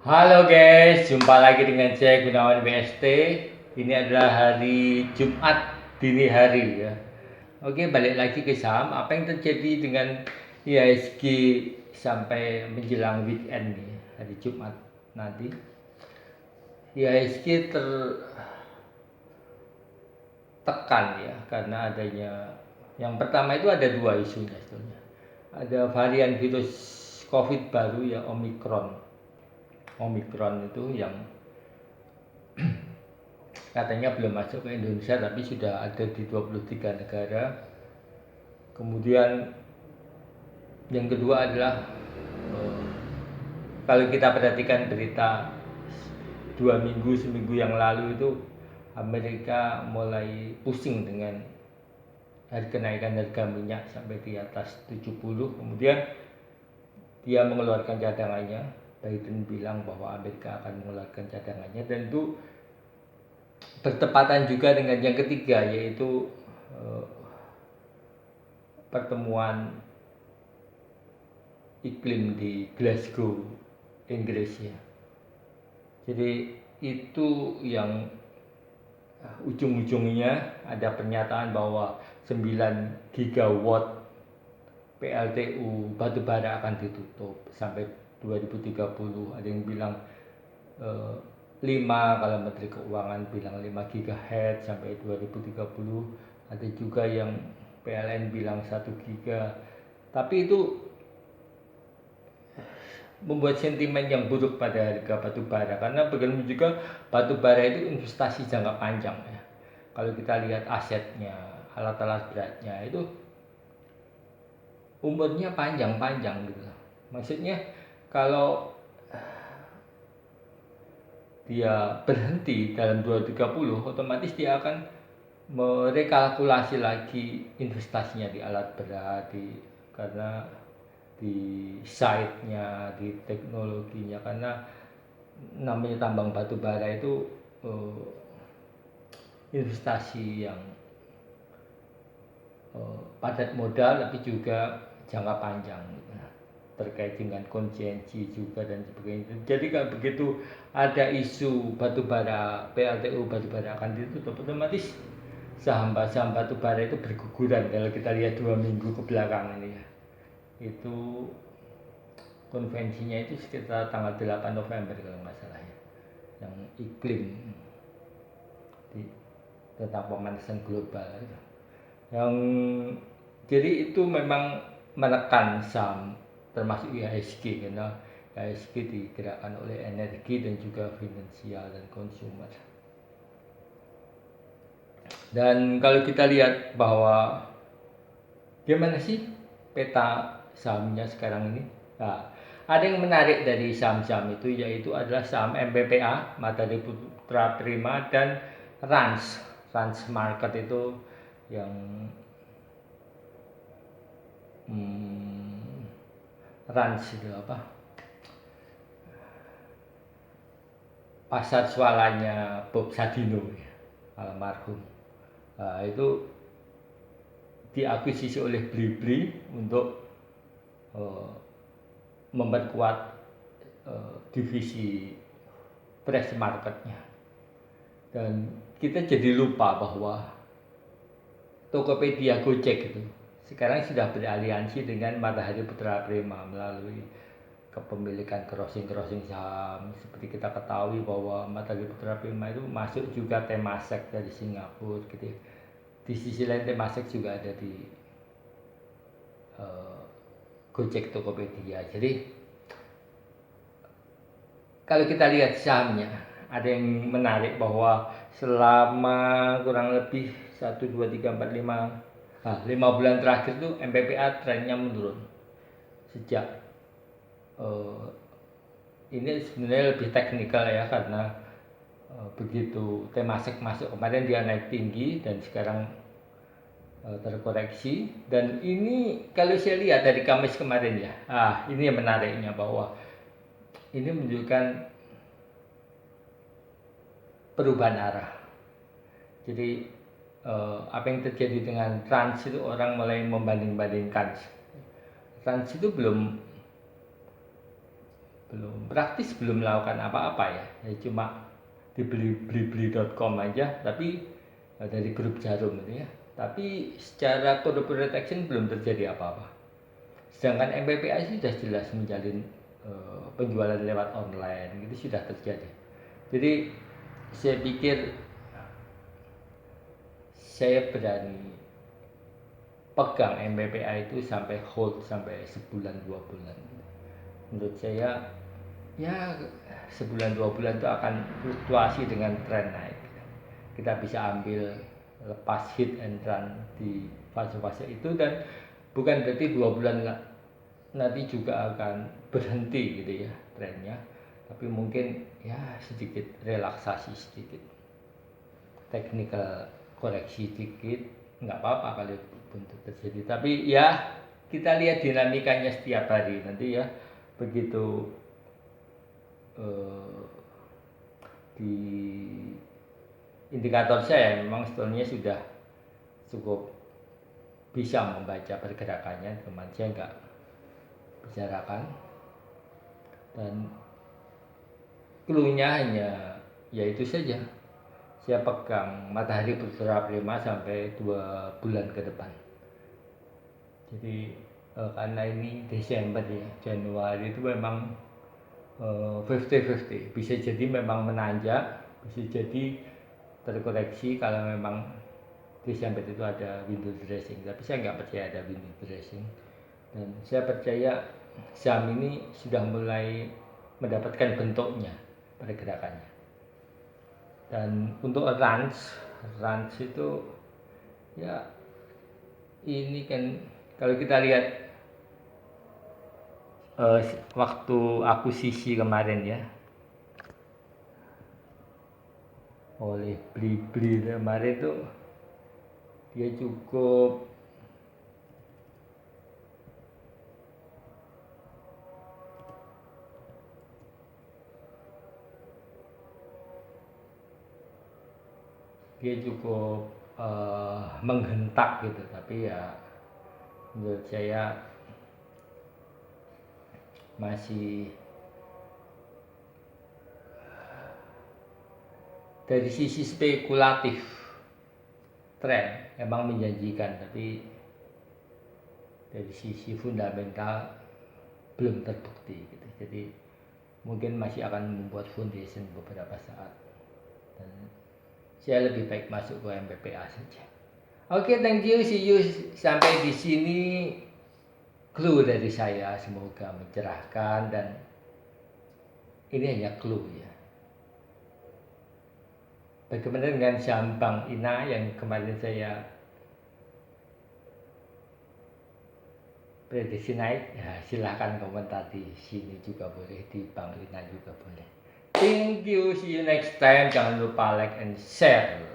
Halo guys, jumpa lagi dengan saya Gunawan BST. Ini adalah hari Jumat dini hari ya. Oke, balik lagi ke saham. Apa yang terjadi dengan IHSG sampai menjelang weekend nih, hari Jumat nanti? IHSG tertekan ya karena adanya yang pertama itu ada dua isunya sebetulnya. Ada varian virus COVID baru ya Omicron. Omicron itu yang katanya belum masuk ke Indonesia tapi sudah ada di 23 negara. Kemudian yang kedua adalah eh, kalau kita perhatikan berita seminggu yang lalu itu Amerika mulai pusing dengan kenaikan harga minyak sampai di atas 70. Kemudian dia mengeluarkan cadangannya. Biden bilang bahwa Amerika akan mengeluarkan cadangannya, dan itu bertepatan juga dengan yang ketiga, yaitu eh, pertemuan iklim di Glasgow, Inggris ya. Jadi itu yang ujung-ujungnya ada pernyataan bahwa 9 gigawatt PLTU batubara akan ditutup sampai 2030. Ada yang bilang 5, kalau Menteri Keuangan bilang 5 gigahertz sampai 2030. Ada juga yang PLN bilang 1 giga. Tapi itu membuat sentimen yang buruk pada harga batubara, karena bagaimanapun juga batubara itu investasi jangka panjang ya. Kalau kita lihat asetnya, alat-alat beratnya itu umurnya panjang-panjang gitu. Maksudnya kalau dia berhenti dalam 2030, otomatis dia akan merekalkulasi lagi investasinya di alat berat, karena di site-nya, di teknologinya, karena namanya tambang batu bara itu uh, investasi yang padat modal tapi juga jangka panjang gitu, terkait dengan konsensi juga dan sebagainya. Jadi kalau begitu ada isu batubara, PLTU batubara akan ditutup, otomatis saham-saham batubara itu berguguran. Kalau kita lihat 2 minggu ke belakang ini ya, itu konvensinya itu sekitar tanggal 8 November kalau nggak salah ya, yang iklim di, tentang pemanasan global itu. Yang jadi itu memang menekan saham termasuk IHSG, karena IHSG digerakkan oleh energi dan juga finansial dan konsumer. Dan kalau kita lihat bahwa gimana sih peta sahamnya sekarang ini, nah, ada yang menarik dari saham-saham itu, yaitu adalah saham MPPA, Matahari Putra Prima, dan Rans Market itu yang Rans itu apa, pasar swalanya Bob Sadino ya, almarhum. Nah, itu diakuisisi oleh Blibli untuk uh, memperkuat divisi press marketnya. Dan kita jadi lupa bahwa Tokopedia Gojek itu sekarang sudah beraliansi dengan Matahari Putra Prima melalui kepemilikan crossing saham. Seperti kita ketahui bahwa Matahari Putra Prima itu masuk juga Temasek dari Singapura gitu. Di sisi lain Temasek juga ada di Gojek Tokopedia. Jadi kalau kita lihat sahamnya, ada yang menarik bahwa selama kurang lebih 5 bulan terakhir itu MPPA trennya menurun. Sejak ini sebenarnya lebih teknikal ya, karena begitu Temasek masuk kemarin dia naik tinggi dan sekarang terkoreksi. Dan ini kalau saya lihat dari Kamis kemarin ya, ini yang menariknya, bahwa ini menunjukkan perubahan arah. Jadi apa yang terjadi dengan Trans itu, orang mulai membanding-bandingkan. Trans itu belum praktis, belum melakukan apa-apa ya. Ya cuma di beli.com aja, tapi dari grup Jarum itu ya. Tapi secara corporate action belum terjadi apa-apa. Sedangkan MPPA sudah jelas menjalin penjualan lewat online, itu sudah terjadi. Jadi saya pikir saya berani pegang MPPA itu sampai hold sampai sebulan 2 bulan. Menurut saya ya sebulan 2 bulan itu akan fluktuasi dengan tren naik. Kita bisa ambil lepas hit and run di fase-fase itu, dan bukan berarti 2 bulan nanti juga akan berhenti gitu ya trennya, tapi mungkin ya sedikit relaksasi, sedikit technical koreksi sedikit, nggak apa-apa kalau itu terjadi. Tapi ya kita lihat dinamikanya setiap hari nanti ya. Begitu di indikator saya memang sebetulnya sudah cukup bisa membaca pergerakannya, teman saya nggak bicarakan, dan clue-nya hanya yaitu saja, saya pegang matahari bergerak 5 sampai 2 bulan ke depan. Jadi karena ini Desember ya, Januari itu memang 50-50, bisa jadi memang menanjak, bisa jadi terkoreksi kalau memang Desember itu ada window dressing. Tapi saya nggak percaya ada window dressing, dan saya percaya saham ini sudah mulai mendapatkan bentuknya, pergerakannya. Dan untuk range itu ya ini kan kalau kita lihat waktu akuisisi kemarin ya, oleh Blibli kemarin itu dia cukup menghentak gitu, tapi ya menurut saya masih dari sisi spekulatif tren emang menjanjikan, tapi dari sisi fundamental belum terbukti gitu. Jadi mungkin masih akan membuat foundation beberapa saat, dan saya lebih baik masuk ke MPPA saja. Oke, thank you, see you. Sampai di sini clue dari saya, semoga mencerahkan, dan ini hanya clue ya. Bagaimana dengan saham Bank Ina yang kemarin saya prediksi naik? Ya, silahkan komentar di sini juga boleh, di Bank Ina juga boleh. Thank you, see you next time. Jangan lupa like and share.